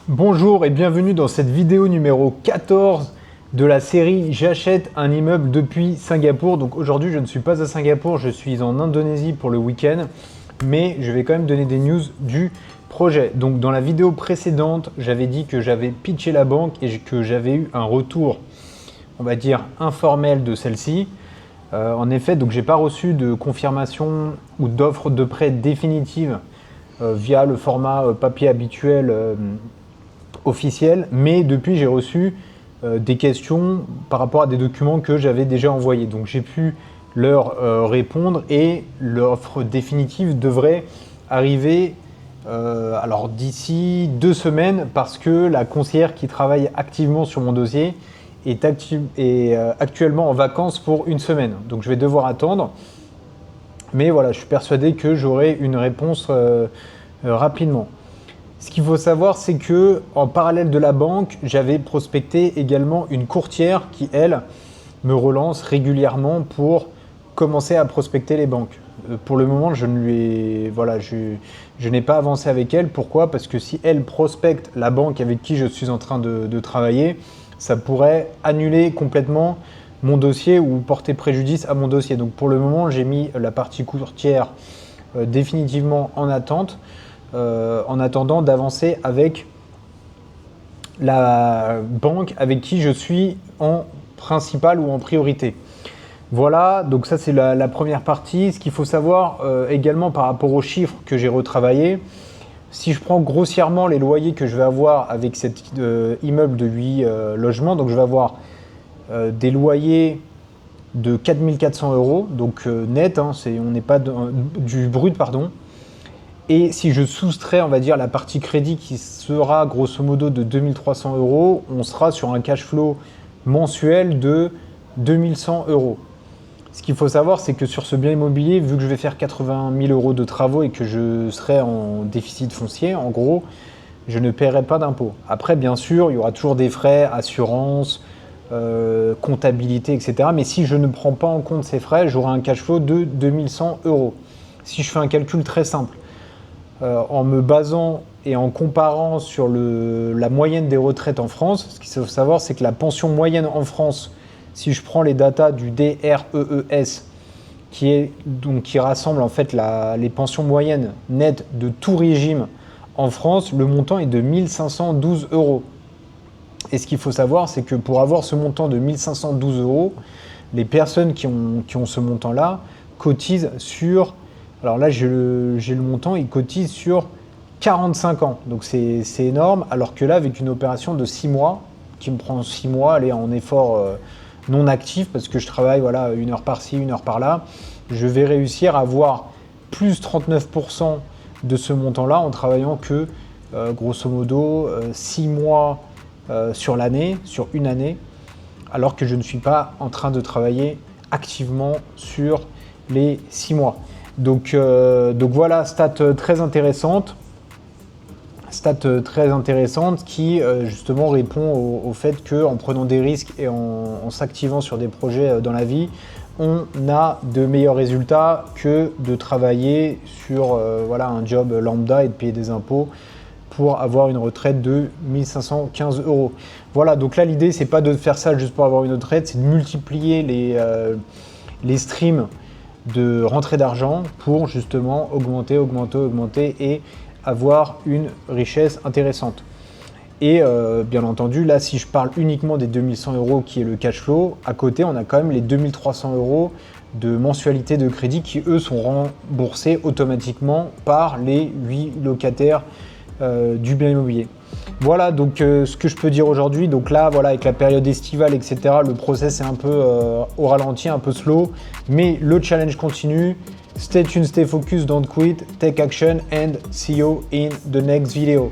Bonjour et bienvenue dans cette vidéo numéro 14 de la série J'achète un immeuble depuis Singapour. Donc aujourd'hui je ne suis pas à Singapour, je suis en Indonésie pour le week-end, mais je vais quand même donner des news du projet. Donc dans la vidéo précédente, j'avais dit que j'avais pitché la banque et que j'avais eu un retour, on va dire, informel de celle-ci. En effet, donc j'ai pas reçu de confirmation ou d'offre de prêt définitive via le format papier habituel officiel, mais depuis j'ai reçu des questions par rapport à des documents que j'avais déjà envoyés. Donc j'ai pu leur répondre et l'offre définitive devrait arriver alors d'ici 2 semaines, parce que la conseillère qui travaille activement sur mon dossier est actuellement en vacances pour 1 semaine. Donc je vais devoir attendre. Mais voilà, je suis persuadé que j'aurai une réponse rapidement. Ce qu'il faut savoir, c'est que en parallèle de la banque, j'avais prospecté également une courtière qui, elle, me relance régulièrement pour commencer à prospecter les banques. Pour le moment, je n'ai pas avancé avec elle. Pourquoi? Parce que si elle prospecte la banque avec qui je suis en train de travailler, ça pourrait annuler complètement mon dossier ou porter préjudice à mon dossier. Donc pour le moment, j'ai mis la partie courtière définitivement en attente. En attendant d'avancer avec la banque avec qui je suis en principal ou en priorité. Voilà, donc ça c'est la première partie. Ce qu'il faut savoir également par rapport aux chiffres que j'ai retravaillés, si je prends grossièrement les loyers que je vais avoir avec cet immeuble de 8 logements, donc je vais avoir des loyers de 4 400 €, donc net, hein, on n'est pas du brut, pardon. Et si je soustrais, on va dire, la partie crédit qui sera grosso modo de 2 300 €, on sera sur un cash flow mensuel de 2 100 €. Ce qu'il faut savoir, c'est que sur ce bien immobilier, vu que je vais faire 80 000 € de travaux et que je serai en déficit foncier, en gros, je ne paierai pas d'impôt. Après, bien sûr, il y aura toujours des frais, assurance, comptabilité, etc. Mais si je ne prends pas en compte ces frais, j'aurai un cash flow de 2 100 €. Si je fais un calcul très simple, en me basant et en comparant sur la moyenne des retraites en France, ce qu'il faut savoir, c'est que la pension moyenne en France, si je prends les datas du DREES, qui rassemble en fait les pensions moyennes nettes de tout régime en France, le montant est de 1 512 €. Et ce qu'il faut savoir, c'est que pour avoir ce montant de 1 512 €, les personnes qui ont ce montant-là cotisent sur... Alors là, j'ai le montant, il cotise sur 45 ans. Donc c'est énorme. Alors que là, avec une opération de 6 mois, qui me prend 6 mois, aller en effort non actif, parce que je travaille 1 heure par-ci, 1 heure par-là, je vais réussir à avoir plus 39% de ce montant-là en travaillant que, grosso modo, 6 mois sur l'année, sur une année, alors que je ne suis pas en train de travailler activement sur les 6 mois. Donc voilà, stat très intéressante qui justement répond au fait qu'en prenant des risques et en s'activant sur des projets dans la vie, on a de meilleurs résultats que de travailler sur un job lambda et de payer des impôts pour avoir une retraite de 1 515 €. Voilà, donc là l'idée c'est pas de faire ça juste pour avoir une retraite, c'est de multiplier les streams de rentrée d'argent pour justement augmenter et avoir une richesse intéressante. Et bien entendu, là, si je parle uniquement des 2 100 € qui est le cash flow, à côté, on a quand même les 2 300 € de mensualité de crédit qui, eux, sont remboursés automatiquement par les 8 locataires du bien immobilier. Voilà donc ce que je peux dire aujourd'hui. Donc là, voilà, avec la période estivale, etc., le process est un peu au ralenti, un peu slow, mais le challenge continue. Stay tuned, stay focused, don't quit, take action and see you in the next video.